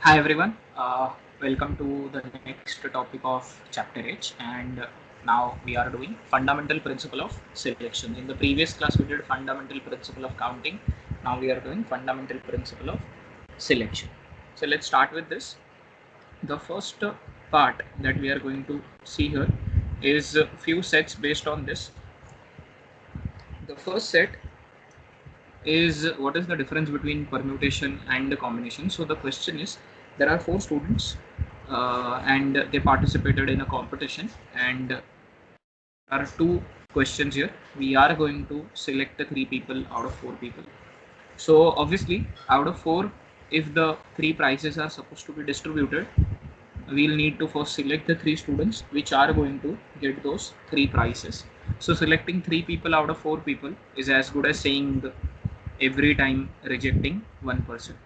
Hi everyone, welcome to the next topic of chapter H, and now we are doing fundamental principle of selection. In the previous class we did fundamental principle of counting. Now we are doing fundamental principle of selection. So let's start with this. The first part that we are going to see here is a few sets based on this. The first set is what is the difference between permutation and the combination. So the question is, there are four students and they participated in a competition, and there are two questions here. We are going to select the three people out of four people. So obviously out of four, if the three prizes are supposed to be distributed, we'll need to first select the three students which are going to get those three prizes. So selecting three people out of four people is as good as saying every time rejecting one person.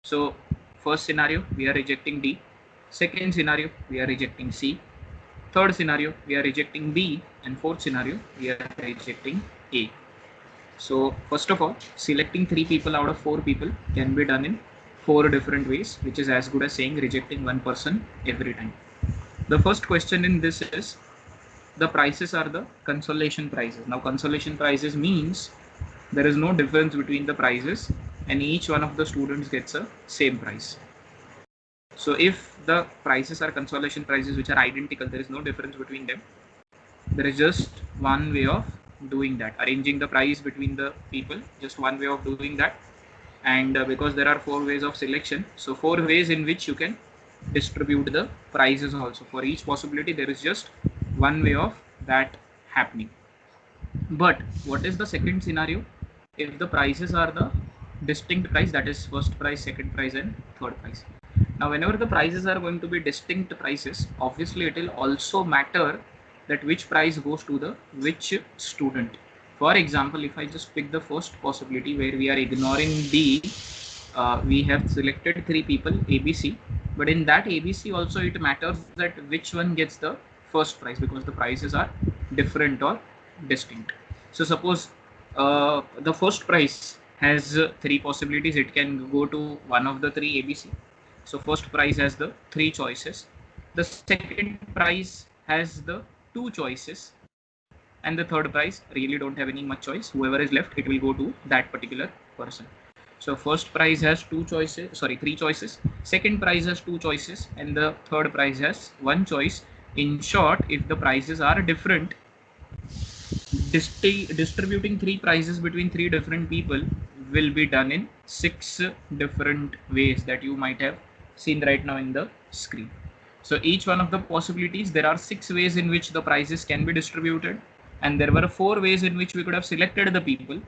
So first scenario we are rejecting D, second scenario we are rejecting C, third scenario we are rejecting B, and fourth scenario we are rejecting A. So first of all, selecting three people out of four people can be done in four different ways, which is as good as saying rejecting one person every time. The first question in this is, the prices are the consolation prizes. Now consolation prizes means there is no difference between the prices and each one of the students gets a same price. So if the prices are consolation prizes which are identical, there is no difference between them. There is just one way of doing that, arranging the price between the people, just one way of doing that. And because there are four ways of selection, so four ways in which you can distribute the prices also. For each possibility there is just one way of that happening. But what is the second scenario? If the prices are the distinct price, that is first price, second price, and third price. Now whenever the prices are going to be distinct prices, obviously it will also matter that which price goes to the which student. For example, if I just pick the first possibility where we are ignoring D, we have selected three people ABC, but in that ABC also it matters that which one gets the first prize, because the prices are different or distinct. So suppose the first prize has three possibilities, it can go to one of the three ABC. So first prize has the three choices, the second prize has the two choices, and the third prize really don't have any much choice. Whoever is left, it will go to that particular person. So first prize has three choices, second prize has two choices, and the third prize has one choice. In short, if the prices are different, distributing three prizes between three different people will be done in six different ways that you might have seen right now in the screen. So each one of the possibilities, there are six ways in which the prizes can be distributed, and there were four ways in which we could have selected the people,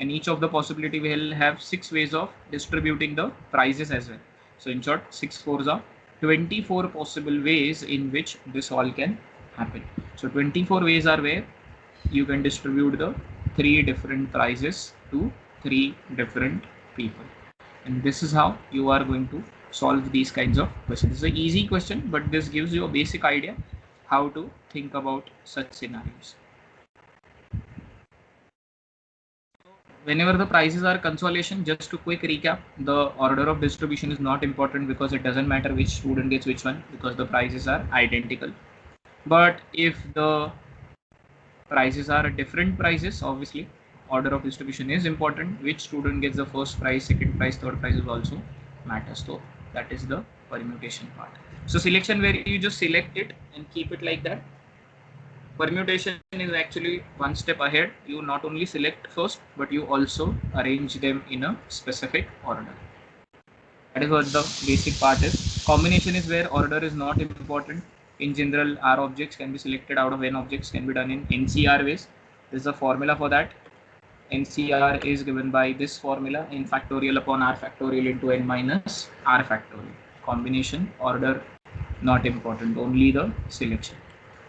and each of the possibility will have six ways of distributing the prizes as well. So in short, 6 fours are 24 possible ways in which this all can happen. So 24 ways are where you can distribute the three different prizes to three different people, and this is how you are going to solve these kinds of questions. It's an easy question, but this gives you a basic idea how to think about such scenarios. Whenever the prices are consolation, just to quick recap, the order of distribution is not important because it doesn't matter which student gets which one, because the prices are identical. But if the prices are different prices, obviously order of distribution is important. Which student gets the first prize, second prize, third prize is also matters. So that is the permutation part. So selection, where you just select it and keep it like that. Permutation is actually one step ahead. You not only select first, but you also arrange them in a specific order. That is what the basic part is. Combination is where order is not important. In general, R objects can be selected out of N objects, can be done in NCR ways. There is a formula for that. NCR is given by this formula: n factorial upon R factorial into N minus R factorial. Combination, order not important, only the selection.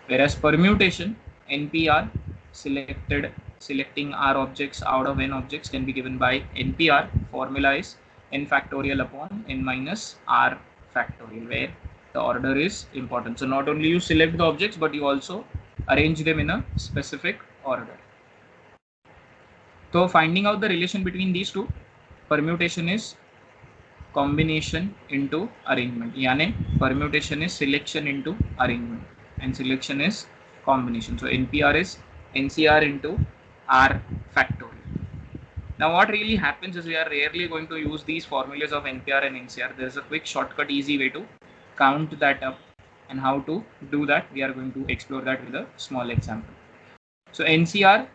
Whereas permutation, NPR, selecting R objects out of N objects, can be given by NPR. Formula is n factorial upon n minus R factorial, where the order is important. So not only you select the objects, but you also arrange them in a specific order. So finding out the relation between these two, permutation is combination into arrangement. यानी permutation is selection into arrangement and selection is combination. So NPR is NCR into R factorial. Now what really happens is we are rarely going to use these formulas of NPR and NCR. There is a quick shortcut, easy way to count that up, and how to do that we are going to explore that with a small example. So NCR,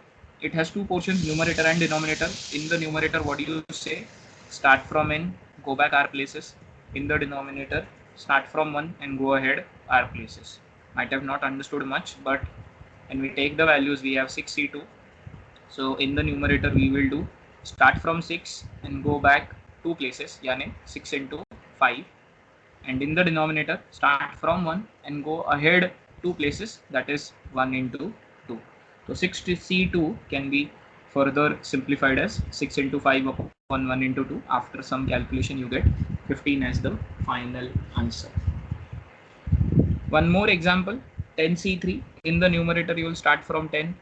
it has two portions, numerator and denominator. In the numerator, what do you say? Start from n, go back r places. In the denominator, start from 1 and go ahead r places. Might have not understood much, but when we take the values, we have 6c2. So in the numerator, we will do start from 6 and go back 2 places, yani 6 into 5. And in the denominator, start from 1 and go ahead 2 places, that is 1 into 2. So 6c2 can be further simplified as 6 into 5 upon 1 into 2. After some calculation, you get 15 as the final answer. One more example, 10c3. In the numerator, you will start from 10,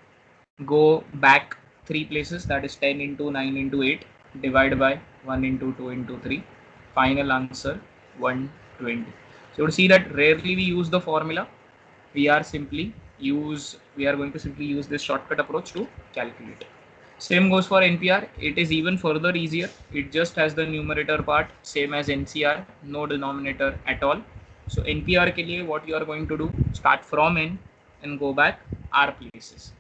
go back 3 places, that is 10 into 9 into 8, divide by 1 into 2 into 3. Final answer 120. So you see that rarely we use the formula. We are going to simply use this shortcut approach to calculate. Same goes for NPR. It is even further easier. It just has the numerator part, same as NCR, no denominator at all. So NPR ke liye what you are going to do, start from n and go back r places.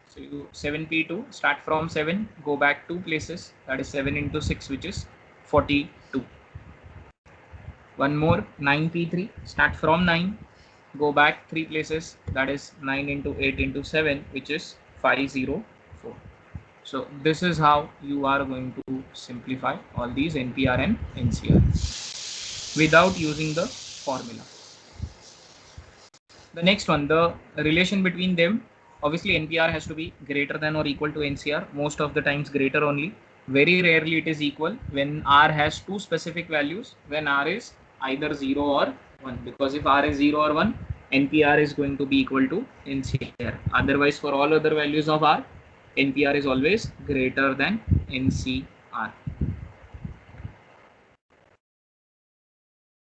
So you 7p2, start from 7, go back 2 places, that is 7 into 6, which is 42. One more, 9p3, start from 9, go back 3 places, that is 9 into 8 into 7, which is 504. So this is how you are going to simplify all these NPR and NCR without using the formula. The next one, the relation between them. Obviously, NPR has to be greater than or equal to NCR. Most of the times greater only. Very rarely it is equal when R has two specific values, when R is either 0 or 1. Because if R is 0 or 1, NPR is going to be equal to NCR. Otherwise, for all other values of R, NPR is always greater than NCR.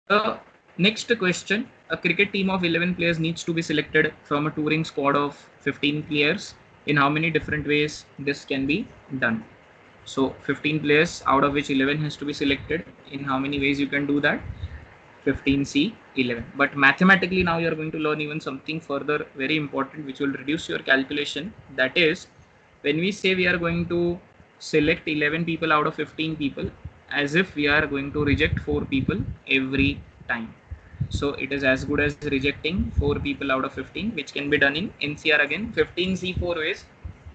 The next question, a cricket team of 11 players needs to be selected from a touring squad of 15 players. In how many different ways this can be done? So 15 players, out of which 11 has to be selected. In how many ways you can do that? 15C 11. But mathematically now you are going to learn even something further very important, which will reduce your calculation. That is, when we say we are going to select 11 people out of 15 people, as if we are going to reject 4 people every time. So it is as good as rejecting 4 people out of 15, which can be done in NCR again 15C 4 ways,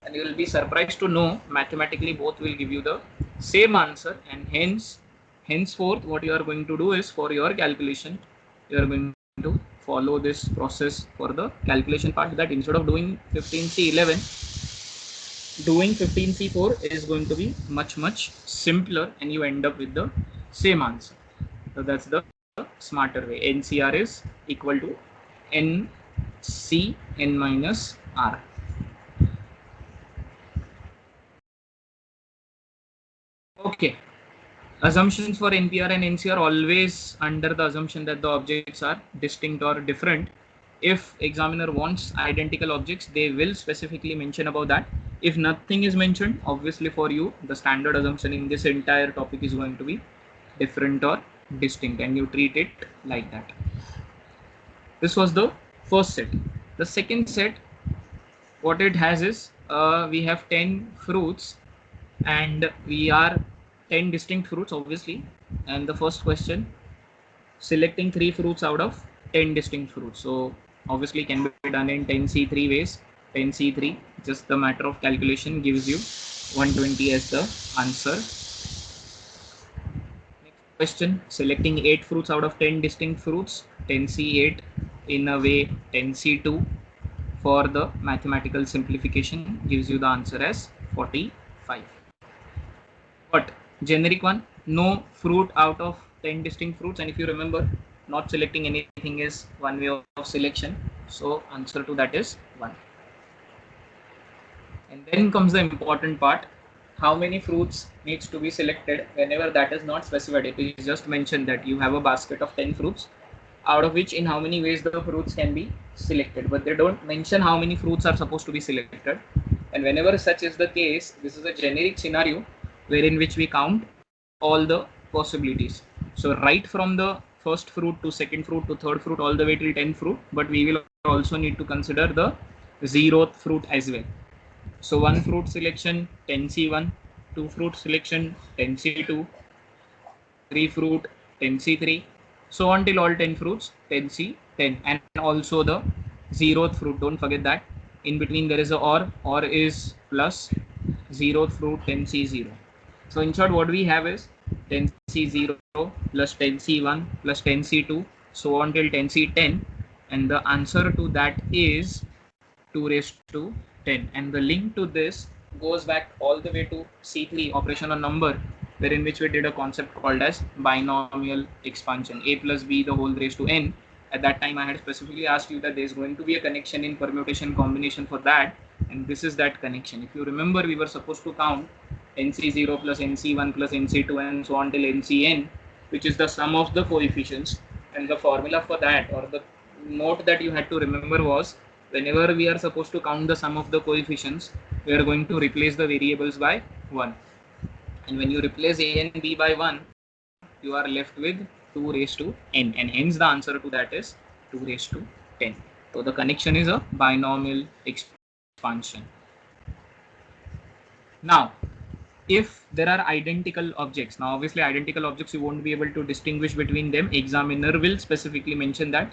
and you will be surprised to know mathematically both will give you the same answer. And henceforth what you are going to do is, for your calculation, you are going to follow this process for the calculation part, that instead of doing 15C 11, doing 15C4 is going to be much simpler, and you end up with the same answer. So that's the smarter way. NCR is equal to NC n minus R. Okay. Assumptions for NPR and NCR always under the assumption that the objects are distinct or different. If examiner wants identical objects, they will specifically mention about that. If nothing is mentioned, obviously for you, the standard assumption in this entire topic is going to be different or distinct, and you treat it like that. This was the first set. The second set, what it has is, we have 10 fruits and we are 10 distinct fruits obviously, and the first question, selecting 3 fruits out of 10 distinct fruits. So obviously can be done in 10C3 ways. 10C3, just the matter of calculation, gives you 120 as the answer. Next question, selecting 8 fruits out of 10 distinct fruits. 10C8, in a way 10C2 for the mathematical simplification, gives you the answer as 45. But generic one, no fruit out of 10 distinct fruits, and if you remember, not selecting anything is one way of selection, so answer to that is 1. And then comes the important part, how many fruits needs to be selected, whenever that is not specified, it is just mentioned that you have a basket of 10 fruits, out of which in how many ways the fruits can be selected, but they don't mention how many fruits are supposed to be selected. And whenever such is the case, this is a generic scenario wherein which we count all the possibilities. So right from the first fruit to second fruit to third fruit all the way till 10th fruit, but we will also need to consider the 0th fruit as well. So one fruit selection 10C1, two fruit selection 10C2, three fruit 10C3, so on till all 10 fruits 10C10, and also the 0th fruit. Don't forget that in between there is a or is plus 0th fruit 10C0. So in short, what we have is 10C0 plus 10C1 plus 10C2, so on till 10C10, and the answer to that is 2 raised to 10. And the link to this goes back all the way to C3, operation on number, wherein which we did a concept called as binomial expansion, a plus b the whole raised to n. At that time I had specifically asked you that there is going to be a connection in permutation combination for that, and this is that connection. If you remember, we were supposed to count nc0 plus nc1 plus nc2 and so on till ncn, which is the sum of the coefficients, and the formula for that, or the note that you had to remember, was whenever we are supposed to count the sum of the coefficients, we are going to replace the variables by 1, and when you replace a and b by 1, you are left with 2 raised to n, and hence the answer to that is 2 raised to 10. So the connection is a binomial expansion. Now if there are identical objects, now obviously identical objects you won't be able to distinguish between them. Examiner will specifically mention that.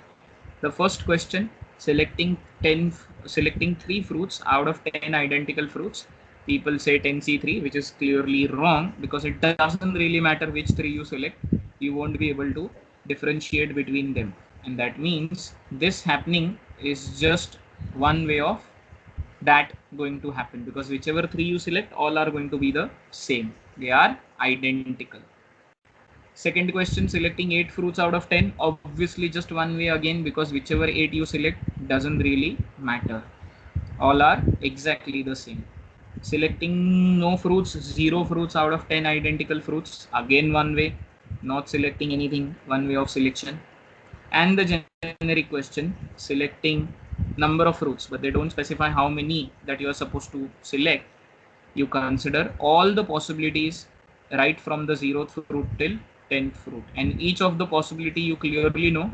The first question, selecting 3 fruits out of 10 identical fruits, people say 10C3, which is clearly wrong, because it doesn't really matter which 3 you select, you won't be able to differentiate between them, and that means this happening is just one way of that going to happen, because whichever 3 you select, all are going to be the same, they are identical. Second question, selecting 8 fruits out of 10, obviously just one way again, because whichever 8 you select doesn't really matter, all are exactly the same. Selecting no fruits, 0 fruits out of 10 identical fruits, again one way, not selecting anything, one way of selection. And the generic question, selecting number of fruits, but they don't specify how many that you are supposed to select. You consider all the possibilities right from the 0th fruit till 10th fruit, and each of the possibility you clearly know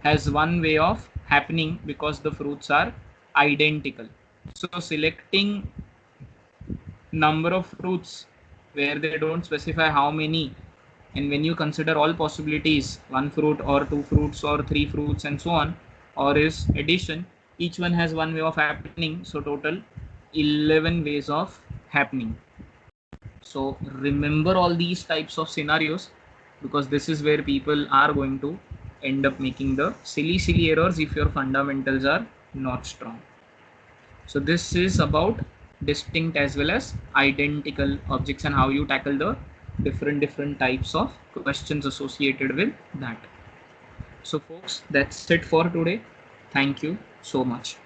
has one way of happening because the fruits are identical. So selecting number of fruits where they don't specify how many, and when you consider all possibilities, one fruit or two fruits or three fruits and so on, or is addition, each one has one way of happening, so total 11 ways of happening. So remember all these types of scenarios, because this is where people are going to end up making the silly errors if your fundamentals are not strong. So this is about distinct as well as identical objects and how you tackle the different types of questions associated with that. So folks, that's it for today. Thank you so much.